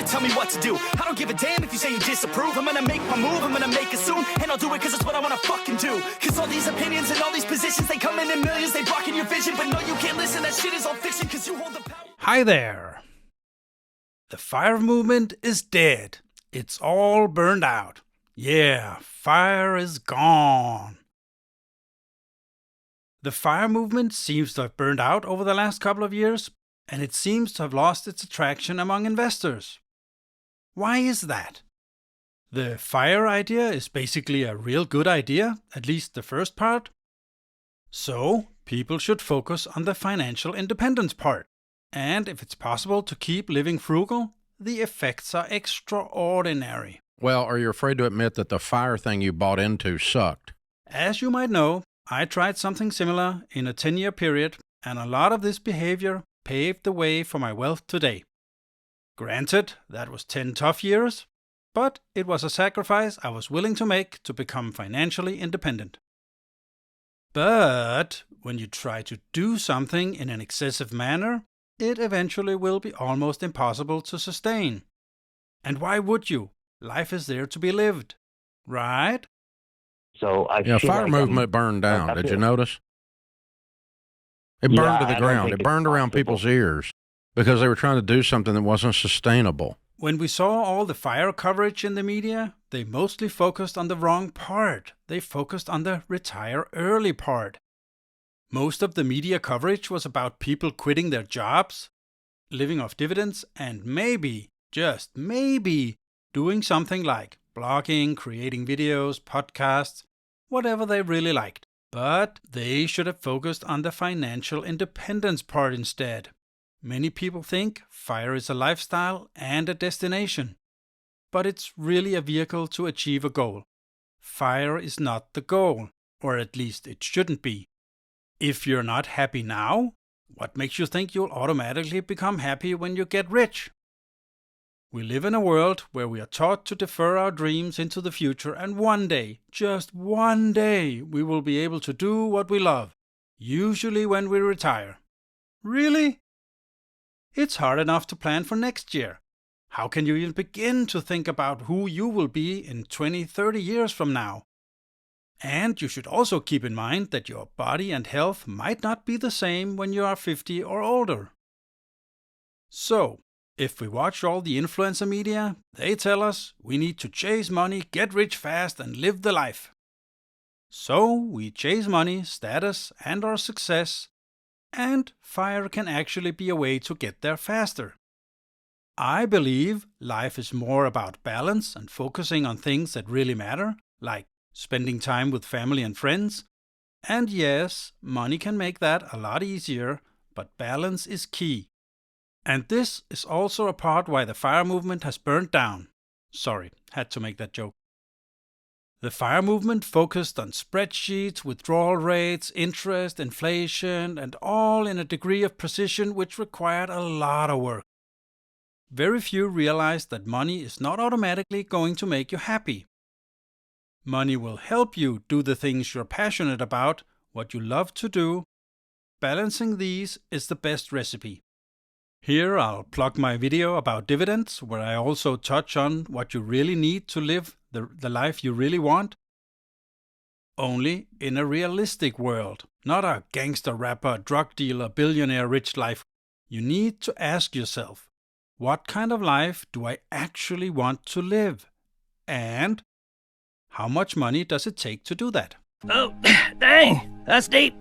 tell me what to do. I don't give a damn if you say you disapprove. I'm gonna make my move, I'm gonna make it soon. And I'll do it cause it's what I wanna fucking do. Cause all these opinions and all these positions, they come in millions, they blocking your vision. But no, you can't listen, that shit is all fiction cause you hold the power. Hi there. The fire movement is dead. It's all burned out. Yeah, fire is gone. The fire movement seems to have burned out over the last couple of years, and it seems to have lost its attraction among investors. Why is that? The fire idea is basically a real good idea, at least the first part. So, people should focus on the financial independence part. And if it's possible to keep living frugal, the effects are extraordinary. Well, are you afraid to admit that the fire thing you bought into sucked? As you might know, I tried something similar in a 10-year period, and a lot of this behavior paved the way for my wealth today. Granted, that was 10 tough years, but it was a sacrifice I was willing to make to become financially independent. But when you try to do something in an excessive manner, it eventually will be almost impossible to sustain. And why would you? Life is there to be lived, right? So I Yeah, feel fire like movement burned down. I Did feel- you notice? It Yeah, burned to I the don't ground. think It it's burned around possible. people's ears because they were trying to do something that wasn't sustainable. When we saw all the fire coverage in the media, they mostly focused on the wrong part. They focused on the retire early part. Most of the media coverage was about people quitting their jobs, living off dividends, and maybe, just maybe, doing something like blogging, creating videos, podcasts, whatever they really liked. But they should have focused on the financial independence part instead. Many people think fire is a lifestyle and a destination, but it's really a vehicle to achieve a goal. Fire is not the goal, or at least it shouldn't be. If you're not happy now, what makes you think you'll automatically become happy when you get rich? We live in a world where we are taught to defer our dreams into the future, and one day, just one day, we will be able to do what we love, usually when we retire. Really? It's hard enough to plan for next year. How can you even begin to think about who you will be in 20, 30 years from now? And you should also keep in mind that your body and health might not be the same when you are 50 or older. So, if we watch all the influencer media, they tell us we need to chase money, get rich fast, and live the life. So, we chase money, status, and our success, and fire can actually be a way to get there faster. I believe life is more about balance and focusing on things that really matter, like spending time with family and friends. And yes, money can make that a lot easier, but balance is key. And this is also a part why the fire movement has burnt down. Sorry, had to make that joke. The fire movement focused on spreadsheets, withdrawal rates, interest, inflation, and all in a degree of precision which required a lot of work. Very few realized that money is not automatically going to make you happy. Money will help you do the things you're passionate about, what you love to do. Balancing these is the best recipe. Here I'll plug my video about dividends, where I also touch on what you really need to live the life you really want. Only in a realistic world, not a gangster rapper, drug dealer, billionaire rich life. You need to ask yourself, what kind of life do I actually want to live? And how much money does it take to do that? Oh, dang, that's deep.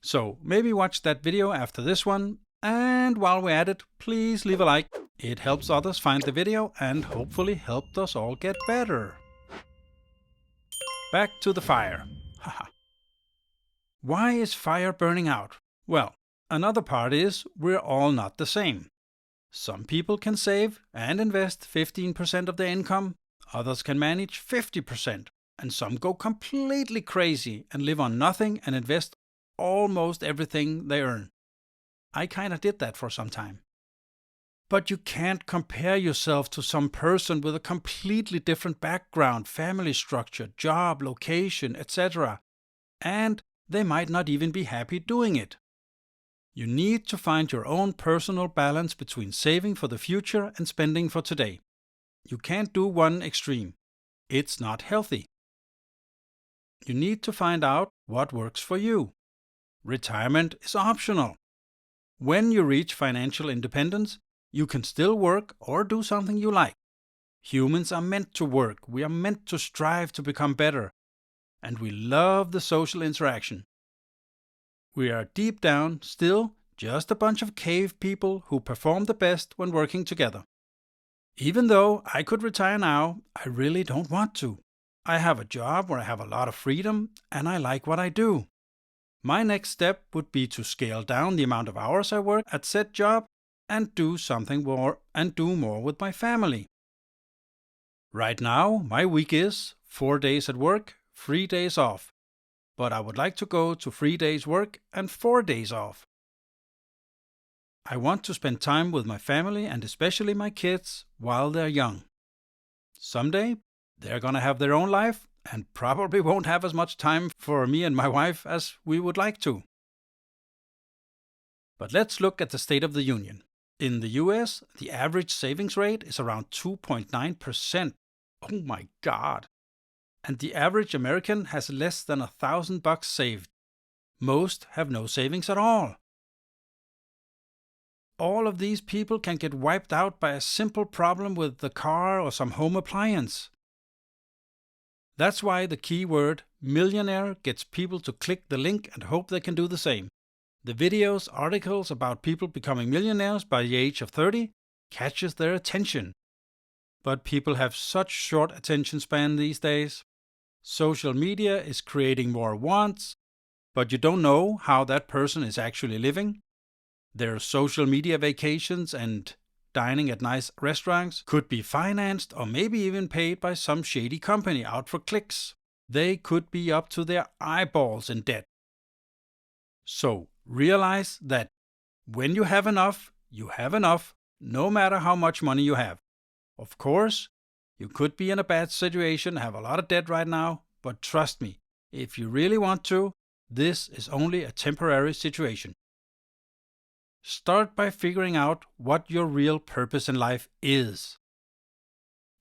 So maybe watch that video after this one. And while we're at it, please leave a like. It helps others find the video and hopefully helped us all get better. Back to the fire. Haha. Why is fire burning out? Well, another part is we're all not the same. Some people can save and invest 15% of their income, others can manage 50%, and some go completely crazy and live on nothing and invest almost everything they earn. I kinda did that for some time. But you can't compare yourself to some person with a completely different background, family structure, job, location, etc. And they might not even be happy doing it. You need to find your own personal balance between saving for the future and spending for today. You can't do one extreme. It's not healthy. You need to find out what works for you. Retirement is optional. When you reach financial independence, you can still work or do something you like. Humans are meant to work. We are meant to strive to become better. And we love the social interaction. We are deep down still just a bunch of cave people who perform the best when working together. Even though I could retire now, I really don't want to. I have a job where I have a lot of freedom and I like what I do. My next step would be to scale down the amount of hours I work at said job and do something more and do more with my family. Right now, my week is 4 days at work, 3 days off. But I would like to go to 3 days work and 4 days off. I want to spend time with my family and especially my kids while they're young. Someday, they're gonna have their own life and probably won't have as much time for me and my wife as we would like to. But let's look at the State of the Union. In the US, the average savings rate is around 2.9%. Oh my God! And the average American has less than $1,000 saved. Most have no savings at all. All of these people can get wiped out by a simple problem with the car or some home appliance. That's why the key word millionaire gets people to click the link and hope they can do the same. The videos, articles about people becoming millionaires by the age of 30 catches their attention. But people have such short attention span these days. Social media is creating more wants, but you don't know how that person is actually living. Their social media vacations and dining at nice restaurants could be financed or maybe even paid by some shady company out for clicks. They could be up to their eyeballs in debt. So realize that when you have enough, no matter how much money you have. Of course, you could be in a bad situation, have a lot of debt right now, but trust me, if you really want to, this is only a temporary situation. Start by figuring out what your real purpose in life is.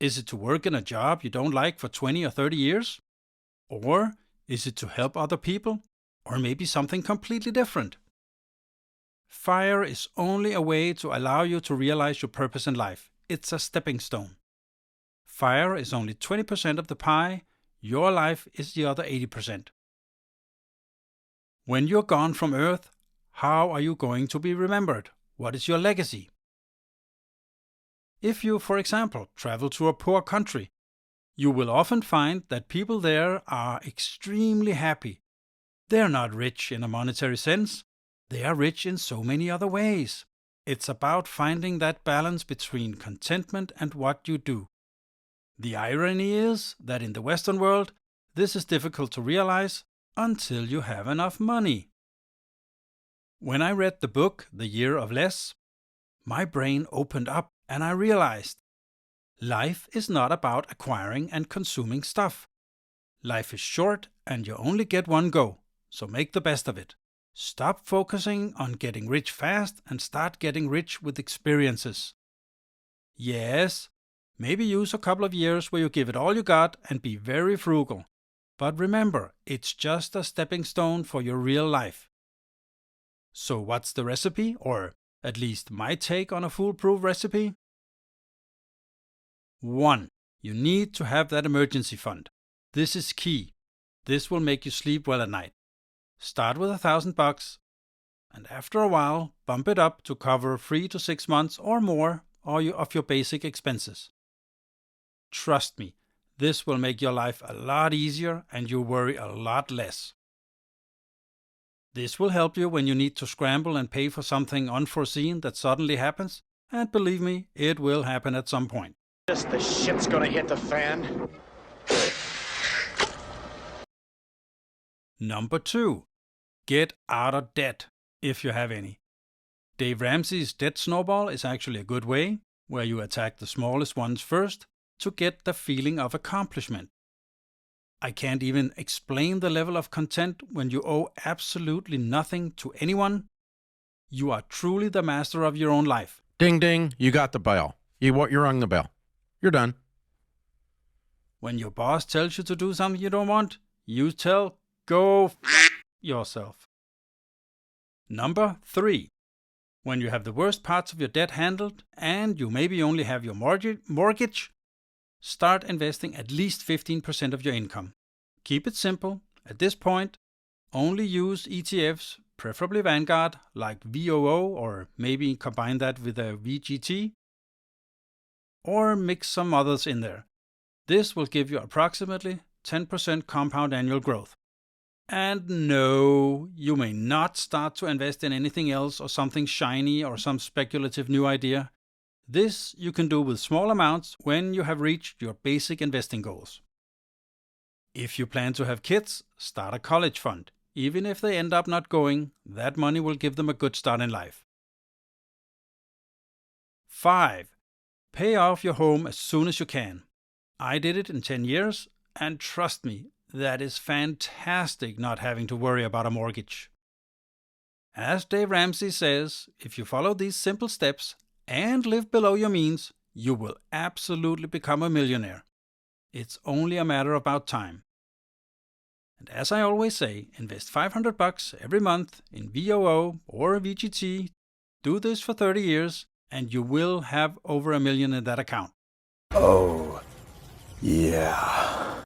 Is it to work in a job you don't like for 20 or 30 years? Or is it to help other people? Or maybe something completely different? FIRE is only a way to allow you to realize your purpose in life. It's a stepping stone. FIRE is only 20% of the pie. Your life is the other 80%. When you're gone from Earth, how are you going to be remembered? What is your legacy? If you, for example, travel to a poor country, you will often find that people there are extremely happy. They're not rich in a monetary sense. They are rich in so many other ways. It's about finding that balance between contentment and what you do. The irony is that in the Western world, this is difficult to realize until you have enough money. When I read the book The Year of Less, my brain opened up and I realized life is not about acquiring and consuming stuff. Life is short and you only get one go, so make the best of it. Stop focusing on getting rich fast and start getting rich with experiences. Yes, maybe use a couple of years where you give it all you got and be very frugal. But remember, it's just a stepping stone for your real life. So what's the recipe, or at least my take on a foolproof recipe? 1. You need to have that emergency fund. This is key. This will make you sleep well at night. Start with $1,000 and after a while bump it up to cover 3 to 6 months or more of your basic expenses. Trust me, this will make your life a lot easier and you'll worry a lot less. This will help you when you need to scramble and pay for something unforeseen that suddenly happens, and believe me, it will happen at some point. The shit's gonna hit the fan. Number 2. Get out of debt, if you have any. Dave Ramsey's debt snowball is actually a good way, where you attack the smallest ones first to get the feeling of accomplishment. I can't even explain the level of content when you owe absolutely nothing to anyone. You are truly the master of your own life. Ding, ding, you got the bell. You rung the bell. You're done. When your boss tells you to do something you don't want, you tell, go f*** yourself. Number 3. When you have the worst parts of your debt handled and you maybe only have your mortgage, start investing at least 15% of your income. Keep it simple. At this point, only use ETFs, preferably Vanguard, like VOO, or maybe combine that with a VGT, or mix some others in there. This will give you approximately 10% compound annual growth. And no, you may not start to invest in anything else or something shiny or some speculative new idea. This you can do with small amounts when you have reached your basic investing goals. If you plan to have kids, start a college fund. Even if they end up not going, that money will give them a good start in life. 5. Pay off your home as soon as you can. I did it in 10 years, and trust me, that is fantastic not having to worry about a mortgage. As Dave Ramsey says, if you follow these simple steps and live below your means, you will absolutely become a millionaire. It's only a matter of about time. And as I always say, invest $500 every month in VOO or VGT. Do this for 30 years, and you will have over $1 million in that account. Oh, yeah.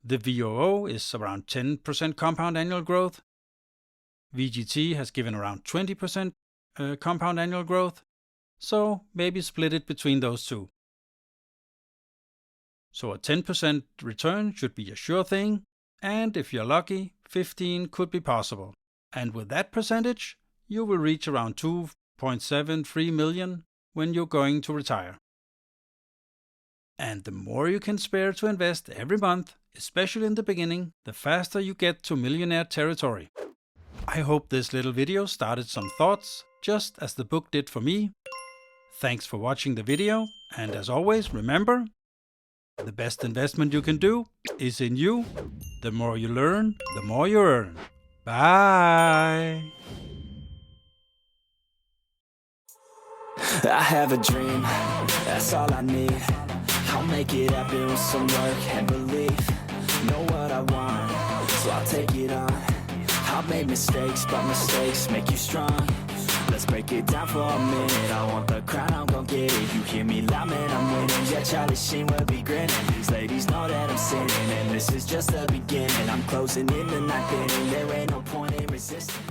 The VOO is around 10% compound annual growth. VGT has given around 20% compound annual growth. So maybe split it between those two. So a 10% return should be a sure thing. And if you're lucky, 15 could be possible. And with that percentage, you will reach around 2.73 million when you're going to retire. And the more you can spare to invest every month, especially in the beginning, the faster you get to millionaire territory. I hope this little video started some thoughts, just as the book did for me. Thanks for watching the video, and as always, remember, the best investment you can do is in you. The more you learn, the more you earn. Bye! I have a dream, that's all I need. I'll make it happen with some work and belief. Know what I want, so I'll take it on. I've made mistakes, but mistakes make you strong. Let's break it down for a minute. I want the crown, I'm gon' get it. You hear me loud, man, I'm winning. Yeah, Charlie Sheen will be grinning. These ladies know that I'm sinning, and this is just the beginning. I'm closing in the ninth inning. There ain't no point in resisting.